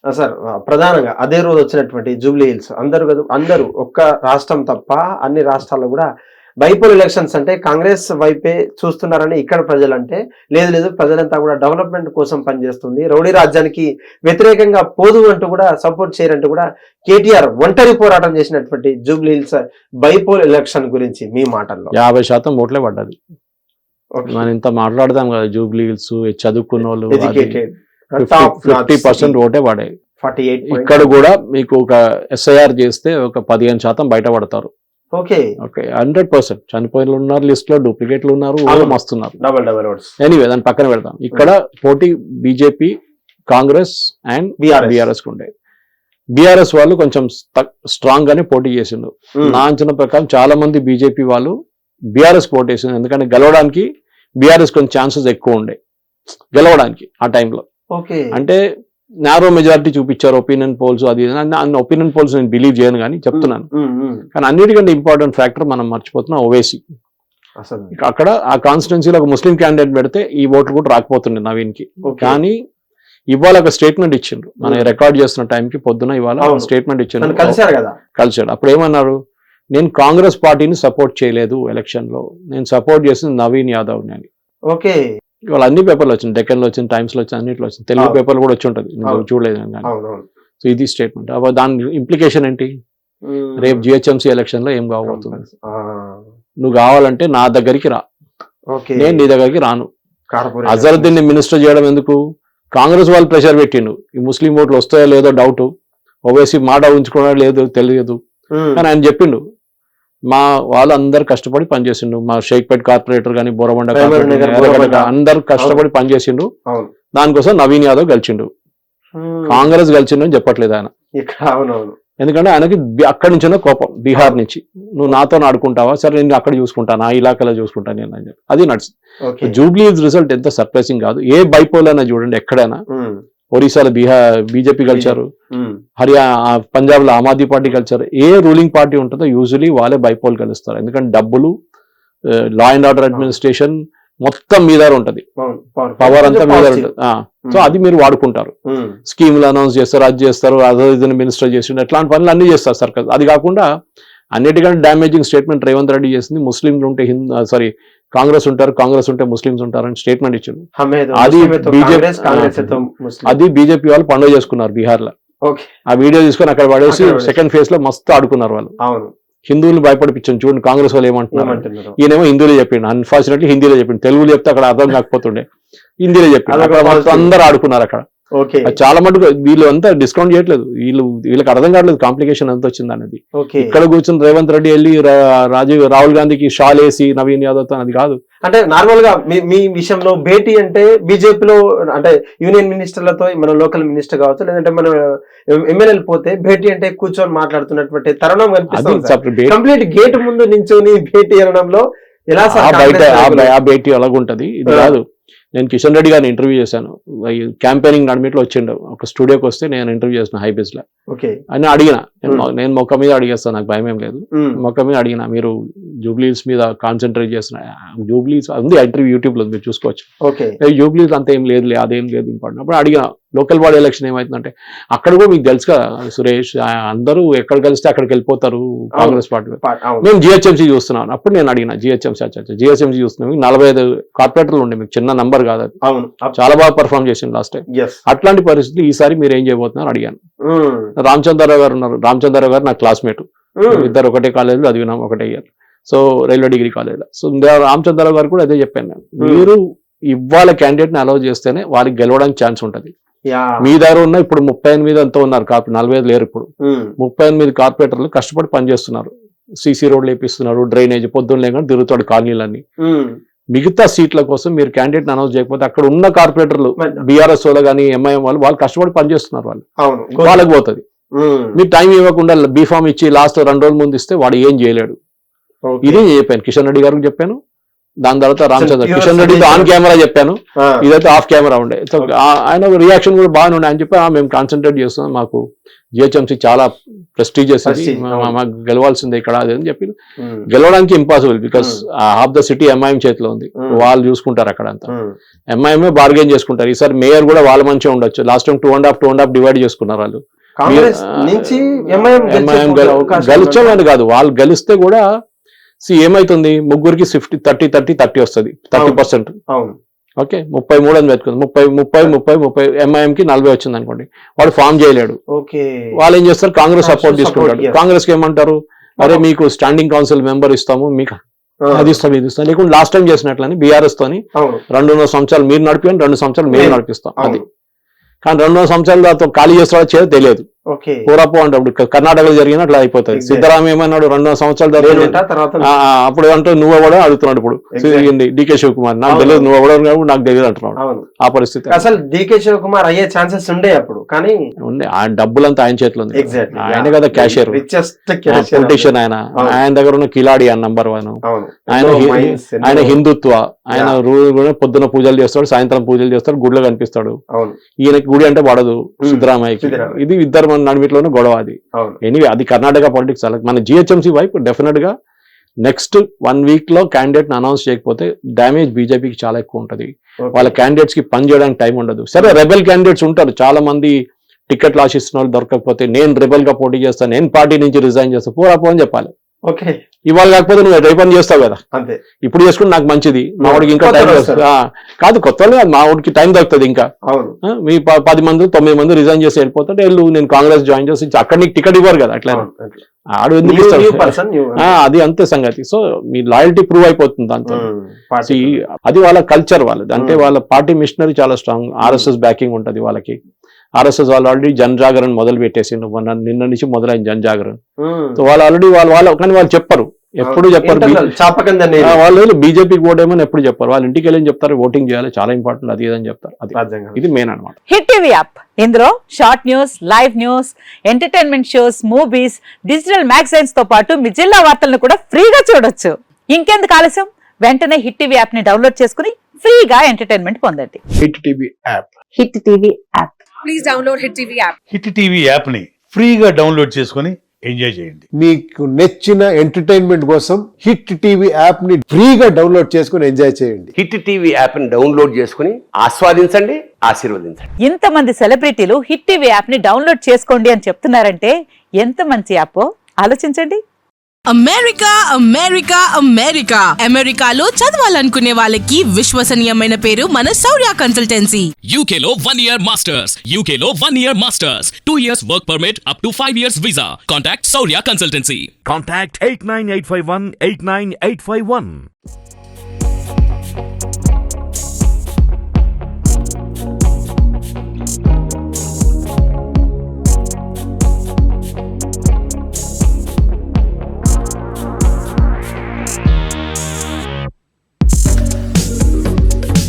Sir ప్రధానంగా అదే రోజు వచ్చినటువంటి జూబ్లీ హిల్స్ అందరూ ఒక్క రాష్ట్రం తప్ప అన్ని రాష్ట్రాల్లో కూడా బైపోల్ ఎలక్షన్స్ అంటే కాంగ్రెస్ వైపే చూస్తున్నారని ఇక్కడ ప్రజలంటే లేదు ప్రజలంతా కూడా డెవలప్మెంట్ కోసం పనిచేస్తుంది, రౌడీ రాజ్యానికి వ్యతిరేకంగా పోదు అంటూ కూడా సపోర్ట్ చేయరంటూ కూడా కేటీఆర్ ఒంటరి పోరాటం చేసినటువంటి జూబ్లీ హిల్స్ బైపోల్ ఎలక్షన్ గురించి మీ మాటల్లో 50% ఓట్లే పడ్డది. మనం ఇంత మాట్లాడదాం కదా, జూబ్లీ హిల్స్ చదువుకున్న వాళ్ళు 50% ఓటే పడాయి. 48 ఇక్కడ కూడా మీకు ఒక SIR చేస్తే ఒక 15% బయట పడతారు. ఓకే 100% చనిపోయిన ఉన్నారు, లిస్ట్ లో డూప్లికేట్లు ఉన్నారు, మస్తున్నారు. డబల్ ఎనీవే దాన్ని పక్కన పెడతాం. ఇక్కడ పోటీ బీజేపీ, కాంగ్రెస్ అండ్ బీఆర్ఎస్ ఉండే. బీఆర్ఎస్ వాళ్ళు కొంచెం స్ట్రాంగ్ గానే పోటీ చేసిండు. నా అంచనా ప్రకారం చాలా మంది బీజేపీ వాళ్ళు బీఆర్ఎస్ పోటీ చేసిండు, ఎందుకంటే గెలవడానికి బీఆర్ఎస్ కొంచెం ఛాన్సెస్ ఎక్కువ ఉండే గెలవడానికి ఆ టైంలో. అంటే నారో మెజారిటీ చూపించారు ఒపీనియన్ పోల్స్, అది ఒపీనియన్ పోల్స్ నేను బిలీవ్ చేయను కానీ చెప్తున్నాను. కానీ అన్నిటికంటే ఇంపార్టెంట్ ఫ్యాక్టర్ మనం మర్చిపోతున్నాం ఓవైసీ. అక్కడ ఆ కాన్స్టిట్యున్సీలో ఒక ముస్లిం క్యాండిడేట్ పెడితే ఈ ఓట్లు కూడా రాకపోతుండే నవీన్కి. కానీ ఇవాళ ఒక స్టేట్మెంట్ ఇచ్చిండ్రు, మనం రికార్డ్ చేస్తున్న టైంకి పొద్దున ఇవాళ స్టేట్మెంట్ ఇచ్చిండ్రు, కలిసాడు. అప్పుడు ఏమన్నారు, నేను కాంగ్రెస్ పార్టీని సపోర్ట్ చేయలేదు ఎలక్షన్ లో, నేను సపోర్ట్ చేసింది నవీన్ యాదవ్ అని. ఓకే ఇవాళ అన్ని పేపర్లు వచ్చింది, డెక్కన్ లో వచ్చింది, టైమ్స్ లో వచ్చింది, అన్నిట్లో వచ్చింది, తెలుగు పేపర్లు కూడా వచ్చి ఉంటుంది, చూడలేదు. సో ఇది స్టేట్మెంట్. దాని ఇంప్లికేషన్ ఏంటి, రేపు జిహెచ్ఎంసీ ఎలక్షన్ లో ఏం కావబోతుంది, నువ్వు కావాలంటే నా దగ్గరికి రా, నేను నీ దగ్గరికి రాను. అజరుద్దీన్ మినిస్టర్ చేయడం ఎందుకు, కాంగ్రెస్ వాళ్ళు ప్రెషర్ పెట్టిండు, ఈ ముస్లిం ఓట్లు వస్తాయో లేదో డౌట్, ఓవైసీ మాట ఉంచుకోవడం లేదు తెలియదు, కానీ ఆయన చెప్పిండు మా వాళ్ళందరూ కష్టపడి పనిచేసిండు, మా షేక్పేట్ కార్పొరేటర్ కానీ బోరబండ అందరు కష్టపడి పనిచేసిండు, దానికోసం నవీన్ యాదవ్ గెలిచిండు. కాంగ్రెస్ గెలిచిండు అని చెప్పట్లేదు ఆయన, ఎందుకంటే ఆయనకి అక్కడి నుంచే కోపం, బీహార్ నుంచి. నువ్వు నాతో ఆడుకుంటావా, సరే నేను అక్కడ చూసుకుంటాను, ఆ ఇలాకాలో చూసుకుంటాను నేను అని చెప్పి అది నడుస్తుంది. జూబ్లీ రిజల్ట్ ఎంత సర్ప్రైజింగ్ కాదు. ఏ బైపోల్ అయినా చూడండి, ఎక్కడైనా ఒరిస్సాలో బీజేపీ గెలిచారు, పంజాబ్ లో ఆమ్ ఆద్మీ పార్టీ గెలిచారు. ఏ రూలింగ్ పార్టీ ఉంటుందో యూజువలీ వాళ్ళే బైపోల్ గెలుస్తారు, ఎందుకంటే డబ్బులు, లా అండ్ ఆర్డర్ అడ్మినిస్ట్రేషన్ మొత్తం మీద ఉంటది, పవర్ అంతా మీద ఉంటుంది. సో అది మీరు వాడుకుంటారు, స్కీములు అనౌన్స్ చేస్తారు, అది చేస్తారు, అదే మినిస్టర్ చేసిండు, ఎట్లాంటి పనులు అన్ని చేస్తారు సర్కస్. అది కాకుండా అన్నిటికంటే డ్యామేజింగ్ స్టేట్మెంట్ రేవంత్ రెడ్డి చేసింది, ముస్లింలు ఉంటే కాంగ్రెస్ ఉంటారు, కాంగ్రెస్ ఉంటే ముస్లింస్ ఉంటారు అని స్టేట్మెంట్ ఇచ్చారు. అది బీజేపీ వాళ్ళు పండుగ చేసుకున్నారు బీహార్ లో. ఆ వీడియో తీసుకొని అక్కడ పడేసి సెకండ్ ఫేజ్ లో మస్తు ఆడుకున్నారు వాళ్ళు. హిందువులు భయపడిపించాను చూడండి, కాంగ్రెస్ వాళ్ళు ఏమంటున్నారు, ఈయనేమో హిందీలో చెప్పిండు, అన్ఫార్చునేట్లీ హిందీలో చెప్పిండు, తెలుగులో చెప్తే అక్కడ అర్థం కాకపోతుండే, హిందీలో చెప్పిండు, అందరూ ఆడుకున్నారు అక్కడ. చాలా మటుకు వీళ్ళు అంతా డిస్కౌంట్ చేయట్లేదు, వీళ్ళకి అర్థం కావట్లేదు కాంప్లికేషన్ ఎంత వచ్చింది అనేది. ఇక్కడ కూర్చొని రేవంత్ రెడ్డి వెళ్ళి రాహుల్ గాంధీకి షాల్ వేసి నవీన్ యాదవ్ తో అది కాదు. అంటే నార్మల్ గా మీ విషయంలో భేటీ అంటే బీజేపీలో అంటే యూనియన్ మినిస్టర్లతో మన లోకల్ మినిస్టర్ కావచ్చు, లేదంటే మన ఎమ్మెల్యేలు పోతే భేటీ అంటే కూర్చొని మాట్లాడుతున్నటువంటి తరుణం కనిపిస్తుంది. కంప్లీట్ గేట్ ముందు నించొని భేటీ అనడంలో ఎలా ఆ భేటీ అలాగుంటది. ఇది కాదు, నేను కిషన్ రెడ్డి గారిని ఇంటర్వ్యూ చేశాను, క్యాంపెయినింగ్ నడిమిట్లో వచ్చిండు, ఒక స్టూడియోకి వస్తే నేను ఇంటర్వ్యూ చేసిన హైబీస్ లో. అని అడిగిన, నేను మొక్క మీద అడిగేస్తాను, నాకు భయం ఏం లేదు, మొక్క మీద అడిగిన, మీరు జూబ్లీస్ మీద కాన్సన్ట్రేట్ చేస్తున్నా, జూబ్లీస్ ఉంది ఇంటర్వ్యూ యూట్యూబ్ లో మీరు చూసుకోవచ్చు, జూబ్లీస్ అంత ఏం లేదు, అదేం లేదు ఇంపార్టెంట్. అప్పుడు అడిగిన లోకల్ బాడీ ఎలక్షన్ ఏమైతుందంటే అక్కడ కూడా మీకు తెలుసు కదా సురేష్, అందరూ ఎక్కడ కలిస్తే అక్కడికి వెళ్ళిపోతారు కాంగ్రెస్ పార్టీ. నేను జిహెచ్ఎంసీ చూస్తున్నాను, అప్పుడు నేను అడిగిన జిహెచ్ఎంసీ చూస్తున్నాను, 45 కార్పొరేటర్లు ఉండే, మీకు చిన్న నంబర్ కాదు, అది చాలా బాగా పర్ఫార్మ్ చేసింది లాస్ట్ టైం. అట్లాంటి పరిస్థితులు ఈసారి మీరు ఏం చేయబోతున్నారు అడిగాను. రామచంద్రరావు గారు ఉన్నారు, రామచంద్రరావు గారు నా క్లాస్మేట్, ఇద్దరు ఒకటే కాలేజీలో చదివినాం, ఒకటే ఇయర్, సో రైల్వే డిగ్రీ కాలేజీలో. సో రామచంద్రరావు గారు కూడా అదే చెప్పాను నేను, మీరు ఇవాళ క్యాండిడేట్ ని అలౌ చేస్తేనే వారికి గెలవడానికి ఛాన్స్ ఉంటుంది. మీ దగ్గర ఉన్న ఇప్పుడు 38 అంతా ఉన్నారు, 45 లేరు ఇప్పుడు, 38 కార్పొరేటర్లు కష్టపడి పనిచేస్తున్నారు, సీసీ రోడ్లు వేపిస్తున్నారు, డ్రైనేజ్ పొద్దున్న లేకుండా తిరుగుతాడు కాలనీలన్నీ. మిగతా సీట్ల కోసం మీరు క్యాండిడేట్ అనౌన్స్ చేయకపోతే అక్కడ ఉన్న కార్పొరేటర్లు బీఆర్ఎస్ వాళ్ళు కానీ ఎంఐఎం వాళ్ళు కష్టపడి పనిచేస్తున్నారు, వాళ్ళకి పోతుంది. మీరు టైం ఇవ్వకుండా బీఫామ్ ఇచ్చి లాస్ట్ 2 రోజుల ముందు ఇస్తే వాడు ఏం చేయలేడు. ఇది చెప్పాను, కిషన్ రెడ్డి గారికి చెప్పాను, దాని తర్వాత రామచంద్ర pure కిషన్ రెడ్డితో ఆన్ కెమెరా చెప్పాను, ఆ, ఇదైతే ఆఫ్ కెమెరా ఉండే. సో ఆయన రియాక్షన్ కూడా బాగానే ఉండే. ఆయన చెప్పి మేము కాన్సన్ట్రేట్ చేస్తున్నాం, మాకు జిహెచ్ఎంసీ చాలా ప్రెస్టీజియస్ ఇది, Prestige, మాకు గెలవాల్సిందే ఇక్కడ అది అని చెప్పి. ఉమ్, గెలవడానికి impossible, because half the city MIM చేతిలో ఉంది, వాళ్ళు చూసుకుంటారు అక్కడ అంతా. ఉమ్, ఎంఐఎంఏ బార్గెన్ చేసుకుంటారు. ఈసారి మేయర్ కూడా వాళ్ళ మంచిగా ఉండొచ్చు. లాస్ట్ టైం 2.5 డివైడ్ చేసుకున్నారు వాళ్ళు. కాంగ్రెస్ నుంచి ఎంఐఎం గెలిచామని కాదు, వాళ్ళు గెలిస్తే కూడా ఏమైతుంది, ముగ్గురికి 30 వస్తుంది, 30%. అవును, ఓకే, 33 అని పెట్టుకుంది, 30 ఎంఐఎం కి 40 వచ్చింది అనుకోండి, వాడు ఫామ్ చేయలేడు. ఓకే, వాళ్ళు ఏం చేస్తారు, కాంగ్రెస్ సపోర్ట్ తీసుకుంటాడు. yes. కాంగ్రెస్ కి ఏమంటారు, అరే మీకు స్టాండింగ్ కౌన్సిల్ మెంబర్ ఇస్తాము, మీకు అది ఇస్తాం ఇది ఇస్తాం. లేకుంటే లాస్ట్ టైం చేసినట్లని బీఆర్ఎస్ తోని అవును, 2.5 సంవత్సరాలు మీరు నడిపాను, 2 సంవత్సరాలు మేము నడిపిస్తాం. అది అవును, కానీ 2.5 సంవత్సరాలు దాంతో ఖాళీ చేస్తాడో చేయదో తెలియదు. ఓకే, పూరపు అంటే అప్పుడు కర్ణాటకలో జరిగిన అట్లా అయిపోతుంది. Exactly. సిద్ధరామయ్య ఏమన్నాడు, 2.5 సంవత్సరాలు జరిగింది నేనుంటా, తర్వాత అప్పుడు అంటే నువ్వు కూడా అడుగుతున్నాడు. ఇప్పుడు Exactly. డికే శివకుమార్ నాకు అవును. తెలియదు, నువ్వు కూడా నాకు తెలియదు అంటున్నాడు. అవును, ఆ పరిస్థితి అసలు డికే శివకుమార్ అయ్యే ఛాన్సెస్ ఉండే అప్పుడు, కానీ ఉంది. ఆ డబ్బులంతా ఆయన చేతిలో ఉంది. ఎగ్జాక్ట్లీ ఆయన కదా క్యాషియర్, రిచెస్ట్ పొలిటీషియన్. ఆయన అవును. ఆయన దగ్గర ఉన్న కిలాడి ఆ నంబర్ 1. అవును, ఆయన ఎన్నో mines, ఎన్నో- ఆయన హిందుత్వ, ఆయన Yeah. రోజు కూడా పొద్దున పూజలు చేస్తాడు, సాయంత్రం పూజలు చేస్తాడు, గుడిలో కనిపిస్తాడు. అవును, ఈయనకి గుడి అంటే పడదు సిద్ధరామయ్యకి. సిద్ధరామయ్య. ఇది ఇద్దరు మన నడిమిట్లోనే గొడవ అది. అవును, ఎనీవే అది కర్ణాటక పాలిటిక్స్. అలా మన జిహెచ్ఎంసీ వైపు డెఫినెట్ గా నెక్స్ట్ 1 వీక్ లో క్యాండిడేట్ అనౌన్స్ చేయకపోతే డ్యామేజ్ బీజేపీకి చాలా ఎక్కువ ఉంటది. ఓకే. వాళ్ళ క్యాండిడేట్స్ కి పని చేయడానికి టైం ఉండదు. సరే రెబెల్ క్యాండిడేట్స్ ఉంటారు చాలా మంది, టికెట్లు ఆశిస్తున్న వాళ్ళు దొరకకపోతే నేను రెబెల్ గా పోటీ చేస్తాను, నేను పార్టీ నుంచి రిజైన్ చేస్తాను, పోరాపో అని చెప్పాలి. ఓకే, ఇవాళ కాకపోతే నువ్వు రేపు పని చేస్తావు కదా, అంతే, ఇప్పుడు చేసుకుంటే నాకు మంచిది, మా వాడికి ఇంకా కొత్త టైం వాళ్ళు దొరుకుతుంది. కాదు కొత్త వాళ్ళు కాదు, మా వాడికి టైం దొరుకుతుంది ఇంకా. అవును, మీ 10 మంది 9 మంది రిజైన్ చేసి వెళ్ళిపోతుంటే వెళ్ళు, నేను కాంగ్రెస్ జాయిన్ చేసి అక్కడ నీకు టికెట్ ఇవ్వరు కదా, అట్లా అవును, అట్లా. ఆడు ఎందుకు New ఇస్తాడు? person, new- అది అంతే సంగతి. సో మీ లాయల్టీ ప్రూవ్ అయిపోతుంది దాంతో. ఉమ్, పార్టీ. See, అది వాళ్ళ కల్చర్ వాళ్ళది. అంటే వాళ్ళ పార్టీ మిషనరీ చాలా స్ట్రాంగ్, ఆర్ఎస్ఎస్ బ్యాకింగ్ ఉంటది వాళ్ళకి. ఆర్ఎస్ఎస్ వాళ్ళు ఆల్రెడీ జన్ జాగరణ మొదలు పెట్టేసి నిన్న నుంచి మొదలైన జన్ జాగరణ. ఉమ్, సో వాళ్ళు ఆల్రెడీ వాళ్ళ కానీ వాళ్ళు చెప్పరు, ఎప్పుడు చెప్పరు. internal, చాపకందని వాళ్ళు బీజేపీకి ఓటేమని ఎప్పుడు చెప్పారు, వాళ్ళ ఇంటికి వెళ్ళి చెప్తారు ఓటింగ్ చేయాలి చాలా ఇంపార్టెంట్ అది ఇదని చెప్తారు. అది రాజ్యాంగం. ఇది మెయిన్ అనమాట. హిట్ టీవీ యాప్, ఇందులో short news, live news, entertainment shows, movies, digital magazines తో పాటు మీ జిల్లా వార్తలను కూడా ఫ్రీగా చూడొచ్చు. ఇంకెందుకు ఆలస్యం, వెంటనే హిట్ టీవీ యాప్ ని డౌన్లోడ్ చేసుకుని ఫ్రీగా ఎంటర్టైన్మెంట్ పొందండి. Hit TV app. Hit TV app. Please download hit TV app. Hit TV యాప్ని ఫ్రీగా డౌన్లోడ్ చేసుకొని ఎంజాయ్ చేయండి. మీకు నచ్చిన ఎంటర్టైన్మెంట్ కోసం హిట్ టీవీ యాప్ ని ఫ్రీగా డౌన్లోడ్ చేసుకుని ఎంజాయ్ చేయండి. హిట్ టీవీ యాప్ని డౌన్లోడ్ చేసుకుని ఆస్వాదించండి, ఆశీర్వదించండి. ఇంతమంది సెలబ్రిటీలు హిట్ టీవీ యాప్ ని డౌన్లోడ్ చేసుకోండి అని చెప్తున్నారంటే ఎంత మంచి యాప్ ఆలోచించండి. అమెరికా అమెరికా అమెరికా అమెరికాలో చదవాలనుకునే వాళ్ళకి విశ్వసనీయమైన పేరు మన శౌర్య కన్సల్టెన్సీ. UK లో 1 year masters. UK లో 1 year masters. 2 years work permit up to 5 years visa. Contact Saurya Consultancy. Contact 89851 89851.